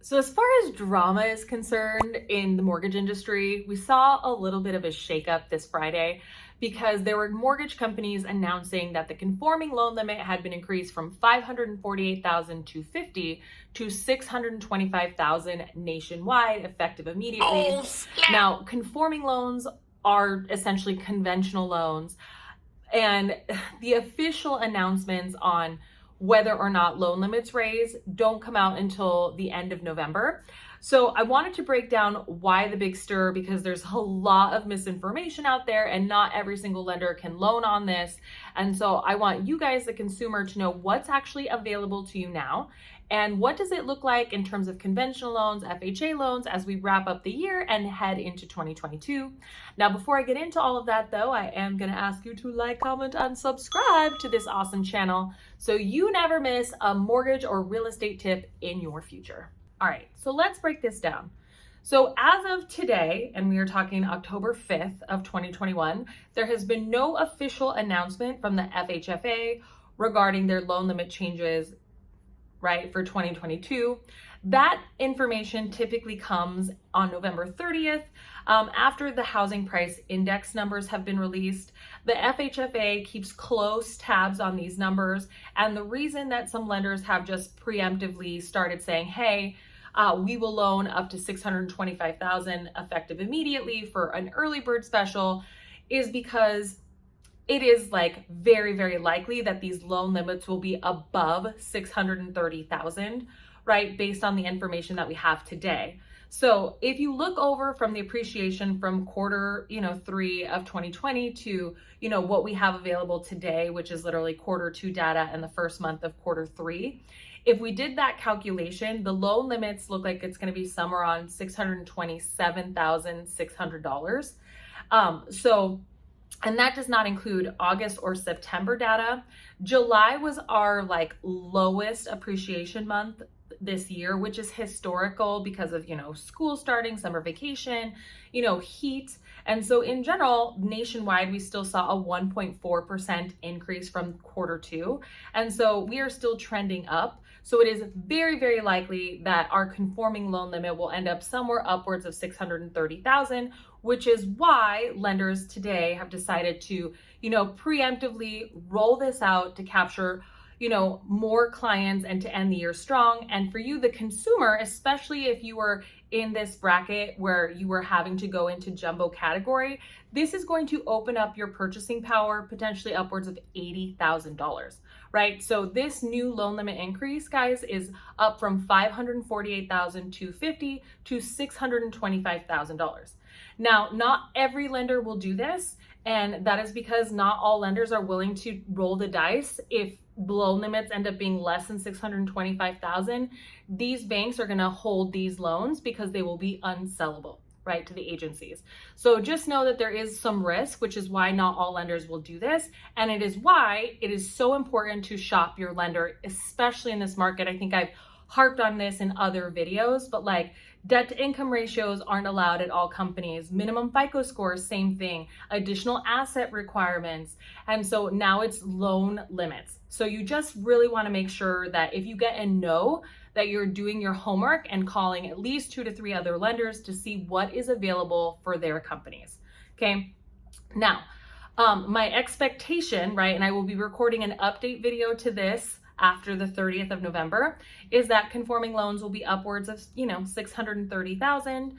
So as far as drama is concerned in the mortgage industry, we saw a little bit of a shakeup this Friday because there were mortgage companies announcing that the conforming loan limit had been increased from 548,250 to 625,000 nationwide, effective immediately. Now, conforming loans are essentially conventional loans, and the official announcements on whether or not loan limits raise don't come out until the end of November. So I wanted to break down why the big stir, because there's a lot of misinformation out there and not every single lender can loan on this. And so I want you guys, the consumer, to know what's actually available to you now and what does it look like in terms of conventional loans, FHA loans, as we wrap up the year and head into 2022. Now, before I get into all of that though, I am gonna ask you to like, comment, and subscribe to this awesome channel so you never miss a mortgage or real estate tip in your future. All right, so let's break this down. So as of today, and we are talking October 5th of 2021, there has been no official announcement from the FHFA regarding their loan limit changes, right, for 2022. That information typically comes on November 30th, after the housing price index numbers have been released. The FHFA keeps close tabs on these numbers, and the reason that some lenders have just preemptively started saying, hey, we will loan up to $625,000 effective immediately for an early bird special is because it is like very, very likely that these loan limits will be above $630,000, right? Based on the information that we have today. So if you look over from the appreciation from quarter, 3 of 2020 to, what we have available today, which is literally quarter 2 data and the first month of quarter 3. If we did that calculation, the loan limits look like it's going to be somewhere on $627,600. And that does not include August or September data. July was our lowest appreciation month this year, which is historical because of, school starting, summer vacation, heat. And so in general, nationwide, we still saw a 1.4% increase from quarter 2. And so we are still trending up. So it is very, very likely that our conforming loan limit will end up somewhere upwards of $630,000, which is why lenders today have decided to, preemptively roll this out to capture, more clients and to end the year strong. And for you, the consumer, especially if you were in this bracket where you were having to go into jumbo category, this is going to open up your purchasing power potentially upwards of $80,000, right? So this new loan limit increase, guys, is up from $548,250 to $625,000. Now, not every lender will do this, and that is because not all lenders are willing to roll the dice. If loan limits end up being less than $625,000, these banks are going to hold these loans because they will be unsellable, right, to the agencies. So just know that there is some risk, which is why not all lenders will do this. And it is why it is so important to shop your lender, especially in this market. I think I've harped on this in other videos, but debt to income ratios aren't allowed at all companies. Minimum FICO scores, same thing. Additional asset requirements. And so now it's loan limits. So you just really want to make sure that if you get a no, that you're doing your homework and calling at least 2 to 3 other lenders to see what is available for their companies. Okay. Now, my expectation, right, and I will be recording an update video to this after the 30th of November, is that conforming loans will be upwards of, $630,000.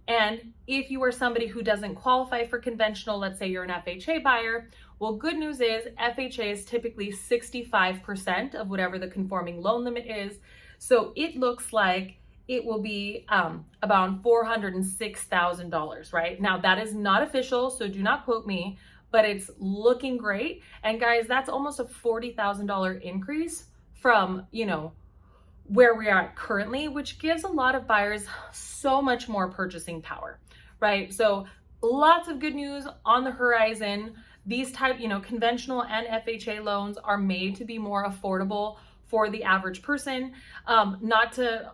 And if you are somebody who doesn't qualify for conventional, let's say you're an FHA buyer, well, good news is FHA is typically 65% of whatever the conforming loan limit is. So it looks like it will be about $406,000, right? Now that is not official, so do not quote me, but it's looking great. And guys, that's almost a $40,000 increase from, where we are currently, which gives a lot of buyers so much more purchasing power, right? So lots of good news on the horizon. These type, conventional and FHA loans are made to be more affordable for the average person. Not to,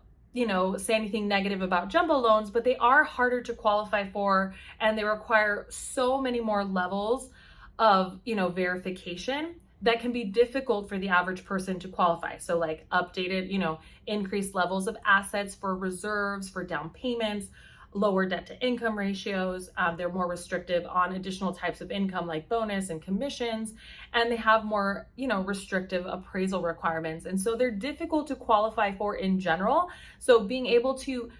say anything negative about jumbo loans, but they are harder to qualify for, and they require so many more levels of, verification that can be difficult for the average person to qualify. So like updated, increased levels of assets for reserves, for down payments, lower debt to income ratios. They're more restrictive on additional types of income like bonus and commissions, and they have more, restrictive appraisal requirements. And so they're difficult to qualify for in general. So being able to,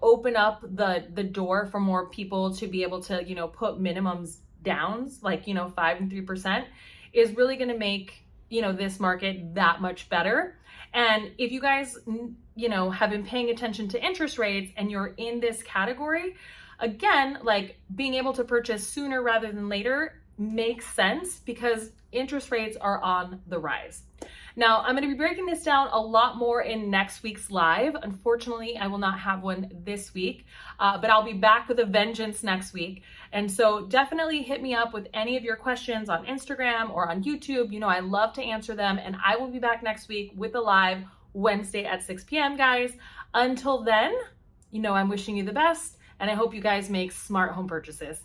open up the door for more people to be able to, put minimums downs like, 5 and 3% is really going to make, this market that much better. And if you guys, have been paying attention to interest rates and you're in this category, again, like being able to purchase sooner rather than later makes sense because interest rates are on the rise. Now, I'm going to be breaking this down a lot more in next week's live. Unfortunately, I will not have one this week, but I'll be back with a vengeance next week. And so definitely hit me up with any of your questions on Instagram or on YouTube. I love to answer them, and I will be back next week with a live Wednesday at 6 p.m., guys. Until then, I'm wishing you the best, and I hope you guys make smart home purchases.